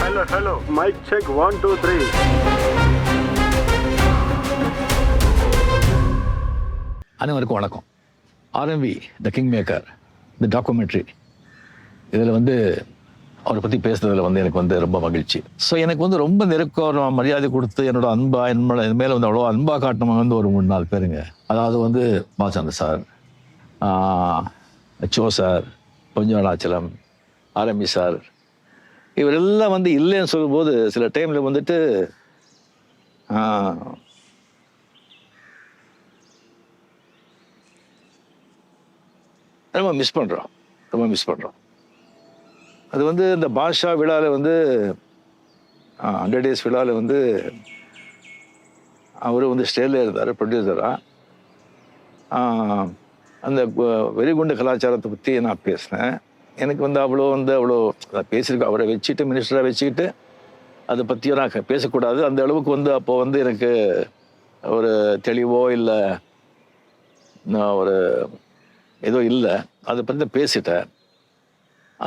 Hello. Mic check 1 2 3. அனைவருக்கும் வணக்கம். RMV the king maker the documentary இதில் அவரை பற்றி பேசுறதுல எனக்கு ரொம்ப மகிழ்ச்சி. ஸோ எனக்கு ரொம்ப நெருக்கம் மரியாதை கொடுத்து என்னோட அன்பா என் மேலே அவ்வளோ அன்பா காட்டினவங்க ஒரு 3-4 பேருங்க. அதாவது பாலச்சந்தர் சார், சோ சார், பொஞ்சவனாச்சலம், ஆர்எம்பி சார், இவரெல்லாம் இல்லைன்னு சொல்லும்போது சில டைமில் ரொம்ப மிஸ் பண்ணுறோம். அது இந்த பாஷா விழாவில் 100 days விழாவில் அவர் ஸ்டேஜில் இருந்தார் ப்ரொடியூசராக. அந்த வெறிகுண்டு கலாச்சாரத்தை பற்றி நான் பேசினேன். எனக்கு அவ்வளோ பேசியிருக்கேன். அவரை வச்சுட்டு மினிஸ்டராக வச்சுக்கிட்டு அதை பற்றியும் நான் பேசக்கூடாது. அந்த அளவுக்கு அப்போ எனக்கு ஒரு தெளிவோ இல்லை ஒரு ஏதோ இல்லை. அதை பற்றி பேசிட்டேன்.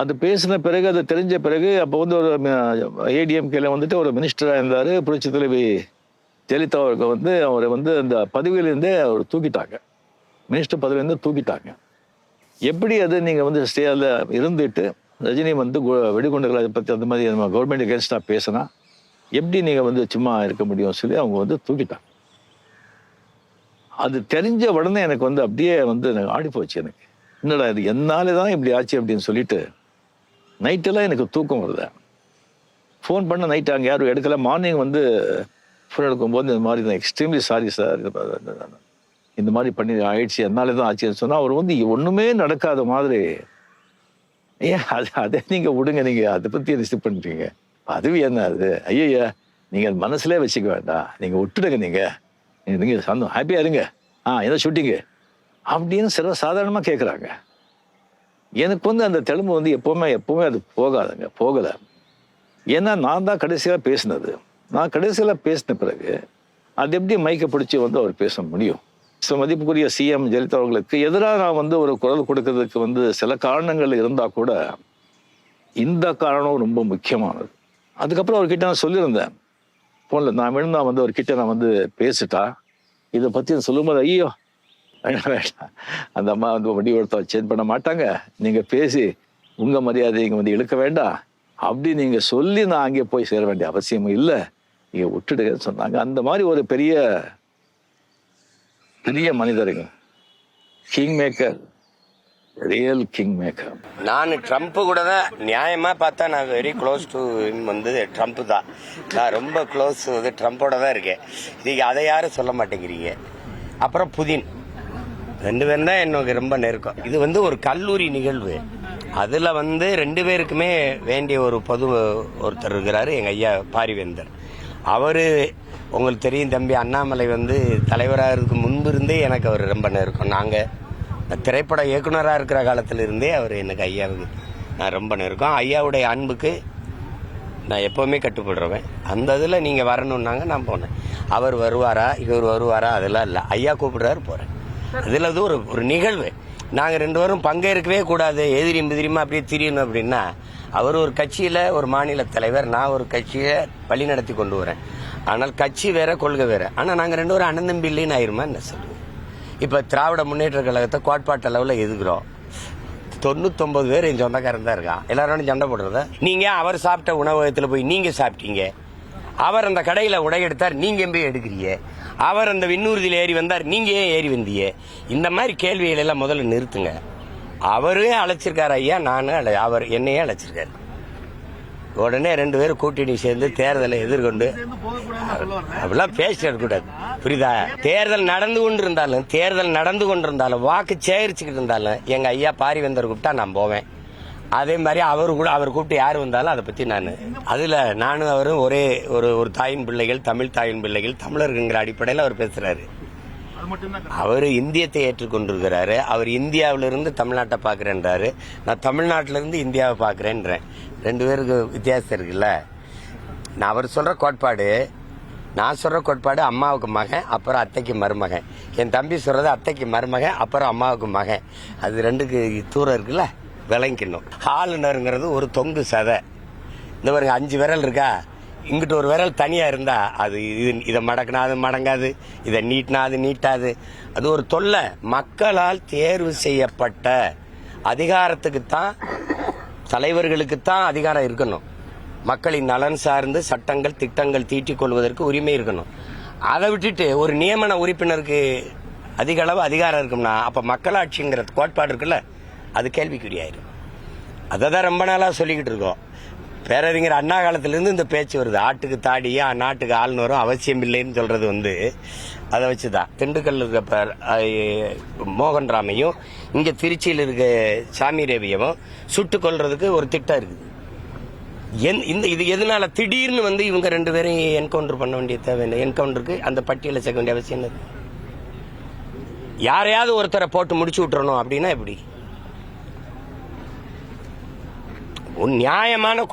அது பேசின பிறகு அது தெரிஞ்ச பிறகு அப்போ ஒரு ஏடிஎம்கேல ஒரு மினிஸ்டராக இருந்தார். புரட்சி தலைவி ஜெயலலிதா அவருக்கு அவரை அந்த பதவியிலேருந்தே அவர் தூக்கிட்டாங்க. மினிஸ்டர் பதவியிலேருந்து தூக்கிட்டாங்க. எப்படி அது நீங்கள் ஸ்டேஜில் இருந்துட்டு ரஜினி வெடிகுண்டுகளை பற்றி அந்த மாதிரி நம்ம கவர்மெண்ட் அகேன்ஸ்டாக பேசினா எப்படி நீங்கள் சும்மா இருக்க முடியும் சொல்லி அவங்க தூக்கிட்டாங்க. அது தெரிஞ்ச உடனே எனக்கு அப்படியே எனக்கு ஆடி போச்சு. எனக்கு என்னடா இது என்னாலே தான் இப்படி ஆச்சு அப்படின்னு சொல்லிட்டு நைட்டெல்லாம் எனக்கு தூக்கம் வருது. ஃபோன் பண்ண நைட்டு அங்கே யாரும் எடுக்கல. மார்னிங் ஃபோன் எடுக்கும்போது இந்த மாதிரி தான் எக்ஸ்ட்ரீம்லி சாரி சார், இந்த மாதிரி பண்ணி ஆயிடுச்சு, என்னாலே தான் ஆச்சுன்னு சொன்னால் அவர் ஒன்றுமே நடக்காத மாதிரி ஏன் அதை நீங்கள் விடுங்க, நீங்கள் அதை பற்றி ரிசீவ் பண்ணுறீங்க, அதுவும் என்ன அது ஐயா நீங்கள் மனசுலே வச்சுக்க வேண்டாம், நீங்கள் விட்டுடுங்க, நீங்கள் சந்தோம் ஹாப்பியாக இருங்க, ஏதோ ஷூட்டிங்கு அப்படின்னு சாதாரணமாக கேட்குறாங்க. எனக்கு அந்த தெலுங்கு எப்போவுமே அது போகலை. ஏன்னா நான் தான் கடைசியாக பேசினது. நான் கடைசியில் பேசின பிறகு அது எப்படி மைக்கை பிடிச்சி அவர் பேச முடியும்? ஸோ மதிப்புக்குரிய சிஎம் ஜெயலலிதா அவர்களுக்கு எதிராக நான் ஒரு குரல் கொடுக்கறதுக்கு சில காரணங்கள் இருந்தால் கூட இந்த காரணம் ரொம்ப முக்கியமானது. அதுக்கப்புறம் அவர்கிட்ட நான் சொல்லியிருந்தேன் ஃபோனில். நான் வேணும்னா அவர்கிட்ட நான் பேசிட்டா இதை பற்றி சொல்லும்போது ஐயோ வேண்டாம், அந்த அம்மா வடிவத்தை சேஞ்ச் பண்ண மாட்டாங்க, நீங்கள் பேசி உங்கள் மரியாதை இங்கே இழுக்க வேண்டாம் அப்படி நீங்கள் சொல்லி நான் அங்கே போய் சேர வேண்டிய அவசியமும் இல்லை, நீங்கள் விட்டுடுங்கன்னு சொன்னாங்க. அந்த மாதிரி ஒரு பெரிய மனிதருங்க, king maker, real king maker. நான் ட்ரம்ப் கூட தான் நியாயமாக பார்த்தா நான் வெரி க்ளோஸ் டு ட்ரம்ப் தான். நான் ரொம்ப க்ளோஸ் ட்ரம்ப்போட தான் இருக்கேன். இன்னைக்கு அதை யாரும் சொல்ல மாட்டேங்கிறீங்க. அப்புறம் புதின், 2 பேரும் தான் எனக்கு ரொம்ப நெருக்கம். இது ஒரு கல்லூரி நிகழ்வு. அதில் 2 பேருக்குமே வேண்டிய ஒரு ஒருத்தர் இருக்கிறாரு, எங்கள் ஐயா பாரிவேந்தர். அவர் உங்களுக்கு தெரியும் தம்பி, அண்ணாமலை தலைவராகிறதுக்கு முன்பு இருந்தே எனக்கு அவர் ரொம்ப நெருக்கம். நாங்கள் திரைப்பட இயக்குனராக இருக்கிற காலத்தில் இருந்தே அவர் எனக்கு ஐயாவுக்கு நான் ரொம்ப நெருக்கம். ஐயாவுடைய அன்புக்கு நான் எப்போவுமே கட்டுப்படுறவன். அந்த இதில் நீங்கள் வரணுன்னாங்க, நான் போனேன். அவர் வருவாரா இவர் வருவாரா அதெல்லாம் இல்லை, ஐயா கூப்பிடுறாரு போகிறேன். அதில் அது ஒரு நிகழ்வு. நாங்கள் 2 பேரும் பங்கேற்கவே கூடாது, எதிரியுமா அப்படியே திரியணும் அப்படின்னா, அவர் ஒரு கட்சியில் ஒரு மாநில தலைவர், நான் ஒரு கட்சியை வழி நடத்தி கொண்டு வரேன். ஆனால் கட்சி வேற கொள்கை வேற. ஆனால் நாங்கள் 2 பேரும் அண்ணன் தம்பி இல்லைன்னு ஆயிருமா என்ன சொல்லுவோம்? இப்போ திராவிட முன்னேற்ற கழகத்தை கோட்பாட்டு அளவில் எதுக்குறோம். 99 பேர் என் சொந்தக்காரன் தான் இருக்கான். எல்லாரும் சண்டை போடுறத நீங்கள் அவர் சாப்பிட்ட உணவகத்தில் போய் நீங்கள் சாப்பிட்டீங்க, அவர் அந்த கடையில் உடை எடுத்தார், நீங்கள் போய் எடுக்கிறீங்க, அவர் அந்த விண்ணூர்தியில் ஏறி வந்தார், நீங்கள் ஏன் ஏறி வந்தீங்க? இந்த மாதிரி கேள்விகள் எல்லாம் முதல்ல நிறுத்துங்க. அவரே அழைச்சிருக்காரு ஐயா, அவர் என்னையே அழைச்சிருக்காரு. உடனே 2 பேரும் கூட்டணி சேர்ந்து தேர்தலை எதிர்கொண்டு அப்படிலாம் பேசிட கூடாது, புரியுதா? தேர்தல் நடந்து கொண்டிருந்தாலும் வாக்கு சேகரிச்சுக்கிட்டு இருந்தாலும் எங்க ஐயா பாரிவேந்தர் கூப்பிட்டா நான் போவேன். அதே மாதிரி அவர் கூப்பிட்டு யார் வந்தாலும் அதை பத்தி நானும் அவரும் ஒரே ஒரு தாயின் பிள்ளைகள், தமிழ் தாயின் பிள்ளைகள், தமிழர்கிற அடிப்படையில் அவர் பேசுறாரு. அவர் இந்தியத்தை ஏற்றுக்கொண்டிருக்கிறாரு. அவர் இந்தியாவிலிருந்து தமிழ்நாட்டை பார்க்குறேன்றாரு, நான் தமிழ்நாட்டிலிருந்து இந்தியாவை பார்க்குறேன்றேன். 2 பேருக்கு வித்தியாசம் இருக்குல்ல. அவர் சொல்கிற கோட்பாடு, நான் சொல்கிற கோட்பாடு அம்மாவுக்கு மகன், அப்புறம் அத்தைக்கு மருமகன். என் தம்பி சொல்கிறது அத்தைக்கு மருமகன், அப்புறம் அம்மாவுக்கு மகன். அது 2க்கு தூரம் இருக்குல்ல, விளங்கிக்கணும். ஆளுநருங்கிறது ஒரு தொங்கு சதை. இந்த பாருங்க 5 விரல் இருக்கா, இங்கிட்ட ஒரு விரல் தனியா இருந்தா அது இதை மடக்கினா அது மடங்காது, இதை நீட்டினா அது நீட்டாது. அது ஒரு தொல்லை. மக்களால் தேர்வு செய்யப்பட்ட அதிகாரத்துக்குத்தான், தலைவர்களுக்குத்தான் அதிகாரம் இருக்கணும். மக்களின் நலன் சார்ந்து சட்டங்கள் திட்டங்கள் தீட்டிக் கொள்வதற்கு உரிமை இருக்கணும். அதை விட்டுட்டு ஒரு நியமன உறுப்பினருக்கு அதிக அளவு அதிகாரம் இருக்கும்னா அப்ப மக்களாட்சிங்கிற கோட்பாடு இருக்குல்ல, அது கேள்விக்குறியாயிரும். அதை தான் ரொம்ப நாளா சொல்லிக்கிட்டு இருக்கோம். பேரறிஞர் அண்ணா காலத்திலிருந்து இந்த பேச்சு வருது. ஆட்டுக்கு தாடியும் நாட்டுக்கு ஆளுநரும் அவசியம் இல்லைன்னு சொல்றது அதை வச்சுதான். திண்டுக்கல் இருக்க மோகன்ராமையும் இங்க திருச்சியில் இருக்க சாமி ரவியவும் சுட்டுக் கொள்றதுக்கு ஒரு திட்டம் இருக்குது. இது எதனால திடீர்னு இவங்க 2 பேரையும் என்கவுண்டர் பண்ண வேண்டிய தேவை இல்லை? என்கவுண்டருக்கு அந்த பட்டியலை சேர்க்க வேண்டிய அவசியம் என்ன? யாரையாவது ஒருத்தரை போட்டு முடிச்சு விட்டுறணும் அப்படின்னா எப்படி? நியாயமான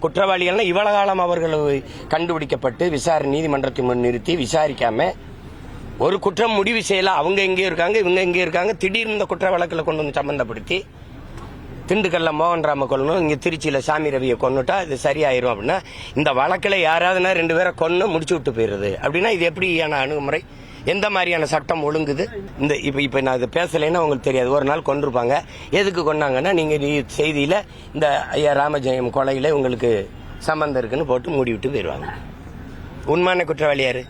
குற்றவாளிகள்னா இவ்வளவு காலம் அவர்கள் கண்டுபிடிக்கப்பட்டு நீதிமன்றத்தை முன் நிறுத்தி விசாரிக்காம ஒரு குற்றம் முடிவு செய்யல. அவங்க எங்கேயும் இருக்காங்க, இவங்க எங்கேயும் இருக்காங்க. திடீர்னு இந்த குற்ற வழக்கில் கொண்டு வந்து சம்பந்தப்படுத்தி திண்டுக்கல்ல மோகன்ராம கொல்லணும், இங்க திருச்சியில சாமி ரவியை கொன்னுட்டா இது சரியாயிரும் அப்படின்னா, இந்த வழக்கில் யாராவதுனா 2 பேரை கொன்னு முடிச்சு விட்டு போயிருது அப்படின்னா இது எப்படியான அணுகுமுறை? எந்த மாதிரியான சட்டம் ஒழுங்குது? இப்ப நான் இது பேசலைன்னா உங்களுக்கு தெரியாது. ஒரு நாள் கொண்டிருப்பாங்க. எதுக்கு கொண்டாங்கன்னா, நீங்க செய்தியில இந்த ஐயா ராமஜெயம் கொலையில உங்களுக்கு சம்பந்தம் இருக்குன்னு போட்டு மூடி விட்டு போயிருவாங்க. உண்மையான குற்றவாளி யாரு?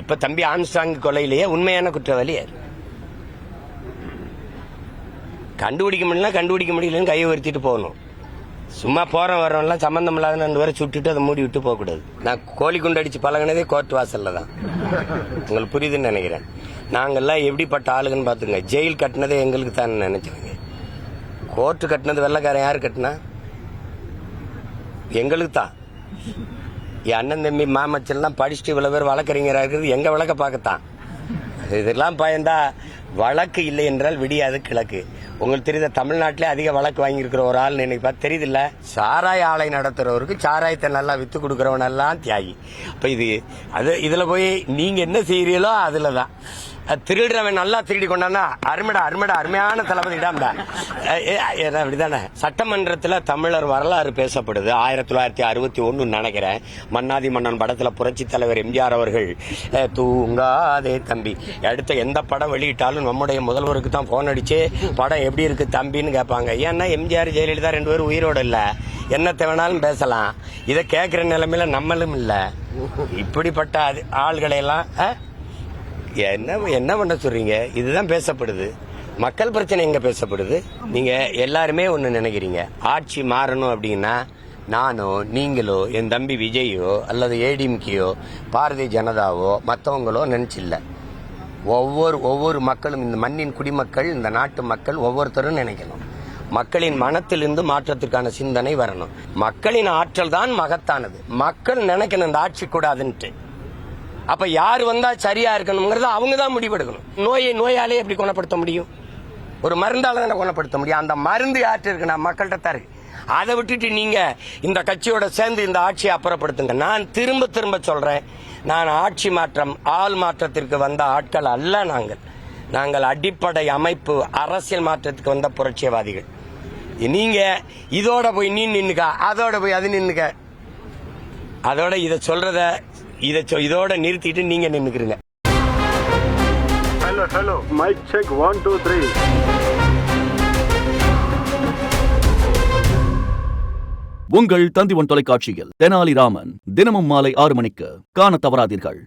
இப்ப தம்பி ஆம்ஸ்ட்ராங் கொலையிலேயே உண்மையான குற்றவாளி யாரு? கண்டுபிடிக்க முடியலன்னு கையை உயர்த்திட்டு போகணும். சும்மா வரவன்லாம் சம்பந்தம் இல்லாத 2 பேரை சுட்டுட்டு அதை மூடி விட்டு போகக்கூடாது. நான் கோழி குண்டு அடிச்சு பழகினதே கோர்ட் வாசல்ல தான். உங்களுக்கு புரியுதுன்னு நினைக்கிறேன். நாங்கெல்லாம் எப்படிப்பட்ட ஆளுங்கன்னு பாத்துங்க. ஜெயில் கட்டினதே எங்களுக்கு தான் நினைச்சாங்க. கோர்ட்டு கட்டினது வெள்ளக்காரன் யாரு கட்டினா? எங்களுக்கு தான். என் அண்ணன் தம்பி மாமச்சல்லாம் படிச்சுட்டு இவ்வளவு பேர் வழக்கறிஞராக இருக்கிறது எங்க வழக்க பார்க்கத்தான். இதெல்லாம் பயந்தா வழக்கு இல்லை என்றால் விடியாது கிழக்கு. உங்களுக்கு தெரியுத, தமிழ்நாட்டிலே அதிக வழக்கு வாங்கியிருக்கிற ஒரு ஆள் இன்னைக்கு பார்த்து தெரியுது இல்ல? சாராய ஆலை நடத்துறவருக்கு சாராயத்தை நல்லா வித்து கொடுக்கறவன் எல்லாம் தியாகி. அப்ப இதுல போய் நீங்க என்ன செய்யறீங்களோ அதுலதான். திருடுறவன் நல்லா திருடி கொண்டானா அருமைடா அருமைடா அருமையான தளபதிடாம்டா. அப்படிதானே? சட்டமன்றத்தில் தமிழர் வரலாறு பேசப்படுது. 1961 நினைக்கிறேன். மன்னாதி மன்னன் படத்துல புரட்சி தலைவர் எம்ஜிஆர் அவர்கள் தூங்காதே தம்பி, அடுத்த எந்த படம் வெளியிட்டாலும் நம்முடைய முதல்வருக்கு தான் போன் அடிச்சு படம் எப்படி இருக்கு தம்பின்னு கேட்பாங்க. ஏன்னா எம்ஜிஆர் ஜெயலலிதா 2 பேரும் உயிரோடு இல்ல, என்னத்தை வேணாலும் பேசலாம். இதை கேட்கிற நிலைமையில நம்மளும் இல்ல. இப்படிப்பட்ட ஆள்களை எல்லாம் என்ன பண்ண சொல்றீங்க? இதுதான் பேசப்படுது. மக்கள் பிரச்சனை எங்க பேசப்படுது? நீங்க எல்லாருமே ஒண்ணு நினைக்கிறீங்க, ஆட்சி மாறணும் அப்படின்னா நானோ நீங்களோ என் தம்பி விஜயோ அல்லது ஏடிஎம்கேயோ பாரதிய ஜனதாவோ மற்றவங்களோ நினைச்சில்ல. ஒவ்வொரு மக்களும், இந்த மண்ணின் குடிமக்கள், இந்த நாட்டு மக்கள் ஒவ்வொருத்தரும் நினைக்கணும். மக்களின் மனத்திலிருந்து மாற்றத்திற்கான சிந்தனை வரணும். மக்களின் ஆற்றல் தான் மகத்தானது. மக்கள் நினைக்கணும் இந்த ஆட்சி கூடாதுன்ட்டு. அப்ப யாரு வந்தா சரியா இருக்கணும்ங்கறத அவங்க தான் முடிவெடுக்கணும். நோயாலே எப்படி குணப்படுத்த முடியும்? ஒரு மருந்தால தான் குணப்படுத்த முடியும். அந்த மருந்து யார்கிட்ட இருக்குன்னா மக்கள்கிட்ட தான் இருக்கு. அதை விட்டுட்டு நீங்க இந்த கட்சியோட சேர்ந்து இந்த ஆட்சியை அப்புறப்படுத்துங்க. நான் திரும்ப சொல்றேன், நான் ஆட்சி மாற்றம் ஆள் மாற்றத்திற்கு வந்த ஆட்கள் அல்ல. நாங்கள் அடிப்படை அமைப்பு அரசியல் மாற்றத்துக்கு வந்த புரட்சியவாதிகள். நீங்க இதோட போய் நீ நின்னுக்க, அதோட போய் அது நின்னுக்க, அதோட இதை சொல்றத இதோட நிறுத்திட்டு நீங்க நின்னுக்கிறீங்க. Hello mic check 1 2 3. உங்கள் தந்தி ஒன் தொலைக்காட்சியில் தெனாலிராமன் தினமும் மாலை 6 மணிக்கு காண தவறாதீர்கள்.